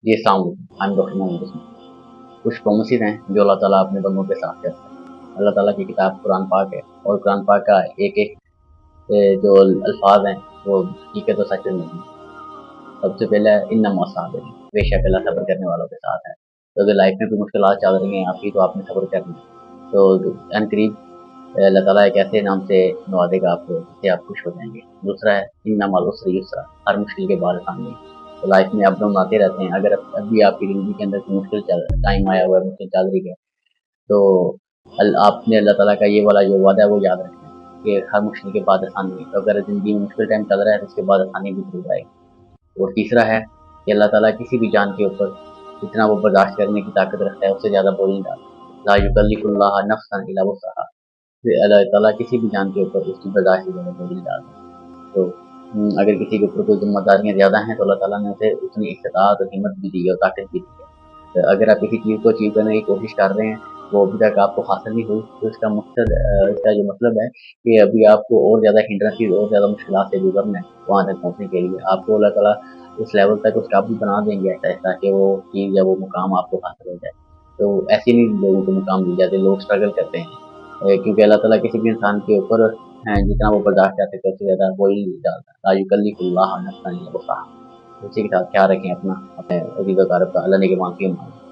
जी, अस्सलाम वालेकुम। I am doctor Mohammad Usman. कुछ प्रोमिसेस हैं जो अल्लाह ताला अपने बंदों के साथ करता है। अल्लाह ताला की किताब कुरान पाक है और कुरान पाक का एक-एक जो अल्फाज हैं वो हकीकत और सच में नहीं है। सबसे पहला है इन्नमा साबिरीन, बेशक अल्लाह सब्र करने वालों के साथ है। तो अगर लाइफ में कोई मुश्किलात चल रही हैं आपकी तो आपने सब्र करना है। तो अनकरीब अल्लाह ताला एक ऐसे नाम से नवाजेगा आपको जिससे आप खुश हो जाएँगे। दूसरा है इन्नमल उसरि युसरा, हर मुश्किल के बाद आसानी है। तो लाइफ में अप डाउन आते रहते हैं। अगर अभी आपकी ज़िंदगी के अंदर कोई मुश्किल टाइम आया हुआ है, मुश्किल चल रही है, तो आपने अल्लाह ताला का ये वाला जो वादा है वो याद रखना है कि हर मुश्किल के बाद आसानी है। तो अगर ज़िंदगी में मुश्किल टाइम चल रहा है तो उसके बाद आसानी भी ज़रूर आएगी। और तीसरा है कि अल्लाह ताला किसी भी जान के ऊपर जितना वो बर्दाश्त करने की ताकत रखता है उससे ज़्यादा बोझ नहीं डालता। ला युकल्लिफुल्लाह नफ्सन इल्ला वुसअहा। अल्लाह ताला किसी भी जान के ऊपर उसकी बर्दाश्त से ज़्यादा बोझ नहीं डालता। तो अगर किसी के ऊपर कोई ज़िम्मेदारियाँ ज़्यादा हैं तो अल्लाह ताला ने उसे उतनी इस्तिताअत और हिम्मत भी दी है और ताकत भी दी है। तो अगर आप किसी चीज़ को अचीव करने की कोशिश कर रहे हैं, वो अभी तक आपको हासिल नहीं हुई, तो इसका मकसद इसका जो मतलब है कि अभी आपको और ज़्यादा हिंड्रेंसेस और ज़्यादा मुश्किलात से गुज़रना है वहाँ तक पहुँचने के लिए। आपको अल्लाह ताला उस लेवल तक उस काबिल बना देंगे ऐसा-ऐसा कि वो चीज़ या वो मुकाम आपको हासिल हो जाए। तो ऐसे नहीं लोगों को मुकाम दिए जाते, लोग स्ट्रगल करते हैं। क्योंकि अल्लाह ताला किसी भी इंसान के ऊपर जितना वो बर्दाश्त कर सकते हैं उससे ज़्यादा वो ही डालता है। ला युकल्लिफुल्लाह नफ्सन इल्ला वुसअहा। उसी के साथ ख्याल रखें अपना, अपने अज़ीज़-ओ-अक़ारिब का। अल्लाह ने के माफ़ी मांगे।